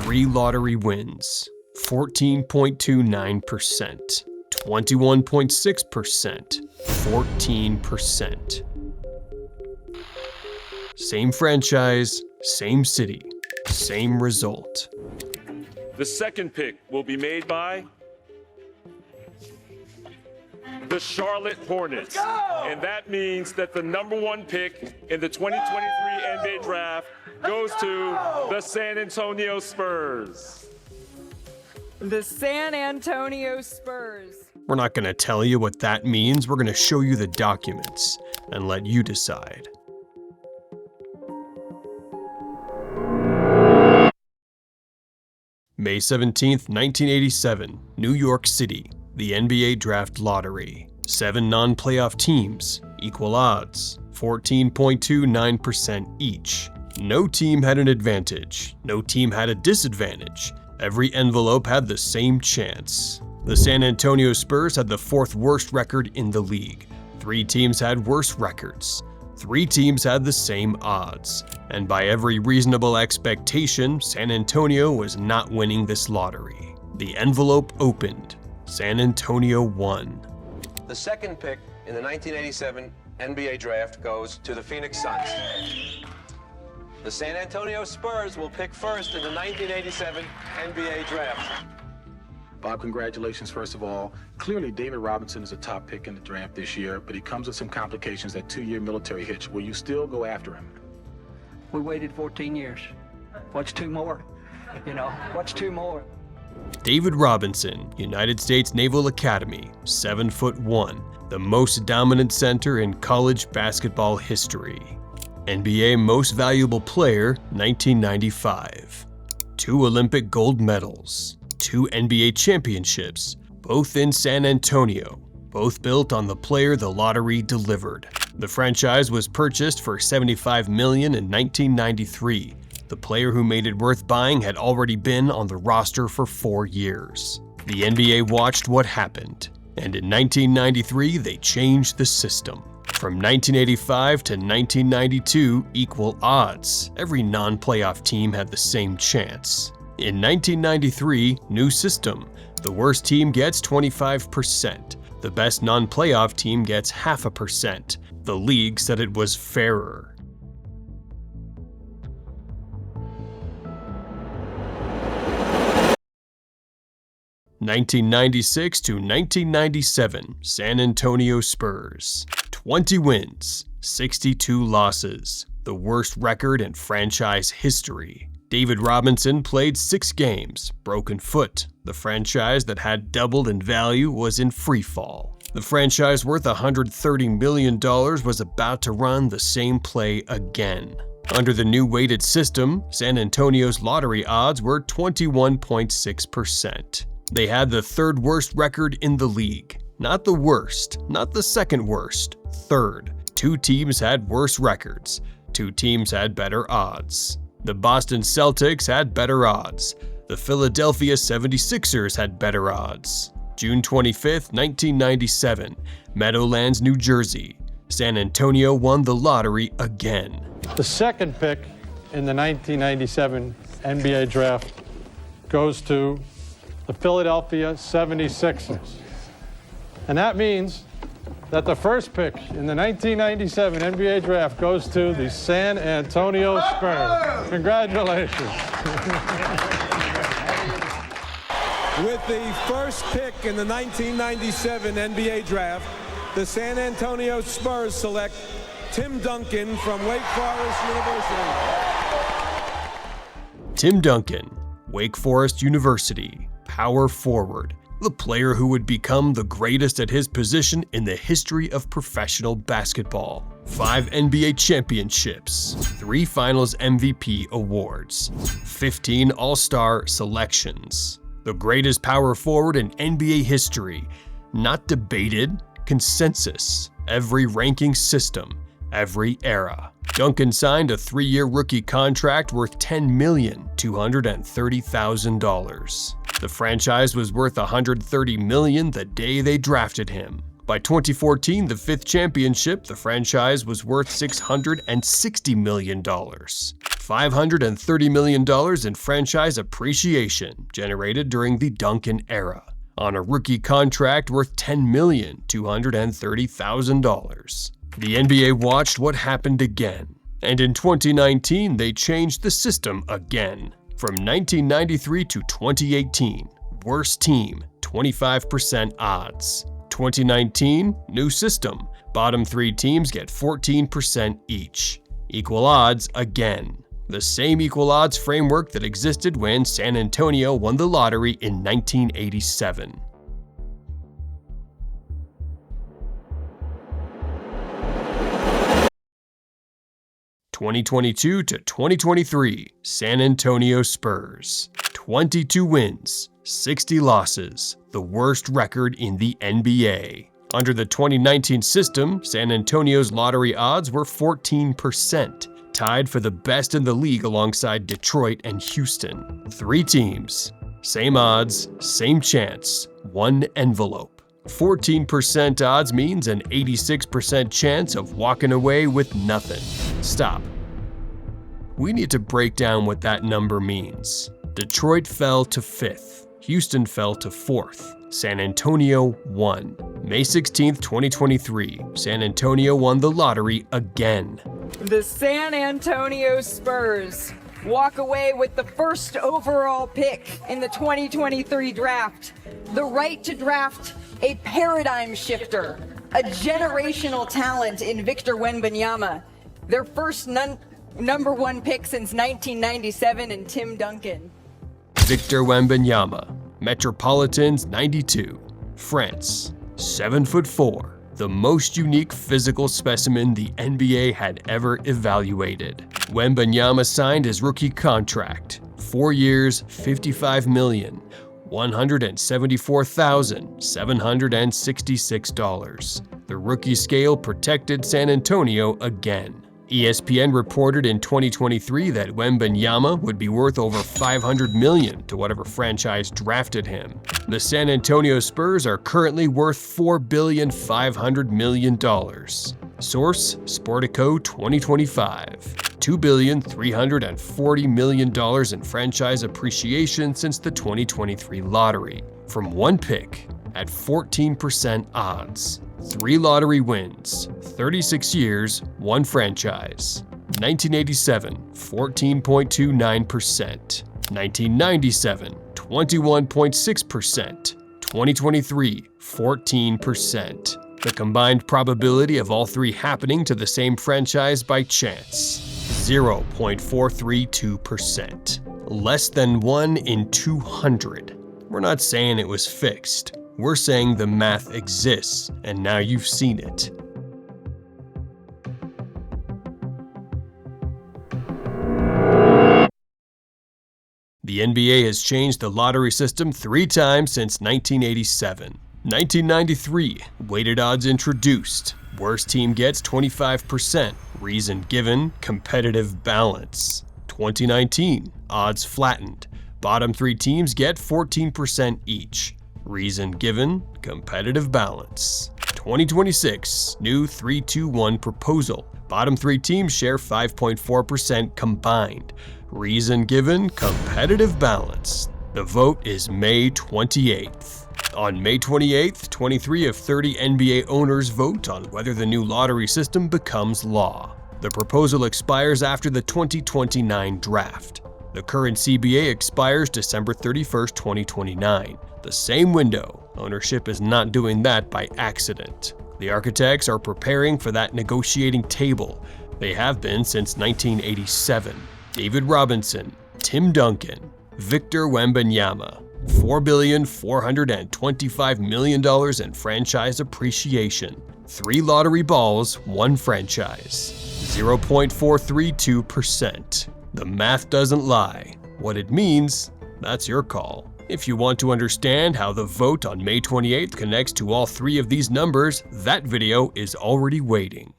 3 lottery wins, 14.29%, 21.6%, 14%. Same franchise, same city, same result. The second pick will be made by the Charlotte Hornets. And that means that the #1 pick in the 2023 NBA draft goes to the San Antonio Spurs. The San Antonio Spurs. We're not going to tell you what that means. We're going to show you the documents and let you decide. May 17th, 1987, New York City, the NBA Draft Lottery. 7 non-playoff teams, equal odds, 14.29% each. No team had an advantage, no team had a disadvantage. Every envelope had the same chance. The San Antonio Spurs had the 4th worst record in the league. 3 teams had worse records. 3 teams had the same odds. And by every reasonable expectation, San Antonio was not winning this lottery. The envelope opened. San Antonio won. The second pick in the 1987 NBA draft goes to the Phoenix Suns. The San Antonio Spurs will pick first in the 1987 NBA draft. Bob, congratulations, first of all. Clearly, David Robinson is a top pick in the draft this year, but he comes with some complications, that 2-year military hitch. Will you still go after him? We waited 14 years. What's 2 more? What's 2 more? David Robinson, United States Naval Academy, 7'1", the most dominant center in college basketball history. NBA Most Valuable Player, 1995. 2 Olympic gold medals. 2 NBA championships, both in San Antonio, both built on the player the lottery delivered. The franchise was purchased for $75 million in 1993. The player who made it worth buying had already been on the roster for 4 years. The NBA watched what happened, and in 1993 they changed the system. From 1985 to 1992, equal odds. Every non-playoff team had the same chance. In 1993, new system. The worst team gets 25%. The best non-playoff team gets 0.5%. The league said it was fairer. (1996 to 1997) San Antonio Spurs. 20 wins, 62 losses. The worst record in franchise history. David Robinson played 6 games, broken foot. The franchise that had doubled in value was in free fall. The franchise worth $130 million was about to run the same play again. Under the new weighted system, San Antonio's lottery odds were 21.6%. They had the 3rd worst record in the league. Not the worst, not the 2nd worst, 3rd. 2 teams had worse records. 2 teams had better odds. The Boston Celtics had better odds. The Philadelphia 76ers had better odds. June 25th, 1997, Meadowlands, New Jersey. San Antonio won the lottery again. The second pick in the 1997 NBA draft goes to the Philadelphia 76ers. And that means that the first pick in the 1997 NBA draft goes to the San Antonio Spurs. Congratulations. With the first pick in the 1997 NBA draft, the San Antonio Spurs select Tim Duncan from Wake Forest University. Tim Duncan, Wake Forest University, power forward. The player who would become the greatest at his position in the history of professional basketball. 5 NBA championships, 3 Finals MVP awards, 15 All-Star selections. The greatest power forward in NBA history. Not debated, consensus. Every ranking system, every era. Duncan signed a 3-year rookie contract worth $10,230,000. The franchise was worth $130 million the day they drafted him. By 2014, the 5th championship, the franchise was worth $660 million. $530 million in franchise appreciation generated during the Duncan era, on a rookie contract worth $10,230,000. The NBA watched what happened again, and in 2019 they changed the system again. From 1993 to 2018, worst team, 25% odds. 2019, new system, bottom 3 teams get 14% each. Equal odds again. The same equal odds framework that existed when San Antonio won the lottery in 1987. (2022 to 2023) San Antonio Spurs. 22 wins, 60 losses, the worst record in the NBA. Under the 2019 system, San Antonio's lottery odds were 14%, tied for the best in the league alongside Detroit and Houston. 3 teams, same odds, same chance, one envelope. 14% odds means an 86% chance of walking away with nothing. Stop. We need to break down what that number means. Detroit fell to 5th, Houston fell to 4th, San Antonio won. May 16, 2023, San Antonio won the lottery again. The San Antonio Spurs walk away with the first overall pick in the 2023 draft. The right to draft a paradigm shifter, a generational talent in Victor Wembanyama. Their first number 1 pick since 1997 in Tim Duncan. Victor Wembanyama, Metropolitans 92, France, 7'4", the most unique physical specimen the NBA had ever evaluated. Wembanyama signed his rookie contract, 4 years, $55,174,766. The rookie scale protected San Antonio again. ESPN reported in 2023 that Wembanyama would be worth over $500 million to whatever franchise drafted him. The San Antonio Spurs are currently worth $4,500 million. Source: Sportico 2025. $2,340 million in franchise appreciation since the 2023 lottery, from 1 pick at 14% odds. 3 lottery wins, 36 years, 1 franchise. 1987, 14.29%. 1997, 21.6%. 2023, 14%. The combined probability of all 3 happening to the same franchise by chance, 0.432%. Less than 1 in 200. We're not saying it was fixed. We're saying the math exists, and now you've seen it. The NBA has changed the lottery system 3 times since 1987. 1993, weighted odds introduced. Worst team gets 25%. Reason given, competitive balance. 2019, odds flattened. Bottom 3 teams get 14% each. Reason given, competitive balance. 2026, new 3-2-1 proposal. Bottom 3 teams share 5.4% combined. Reason given, competitive balance. The vote is May 28th. On May 28th, 23 of 30 NBA owners vote on whether the new lottery system becomes law. The proposal expires after the 2029 draft. The current CBA expires December 31st, 2029. The same window. Ownership is not doing that by accident. The architects are preparing for that negotiating table. They have been since 1987. David Robinson, Tim Duncan, Victor Wembanyama. $4,425 million in franchise appreciation. 3 lottery balls, 1 franchise. 0.432%. The math doesn't lie. What it means, that's your call. If you want to understand how the vote on May 28th connects to all 3 of these numbers, that video is already waiting.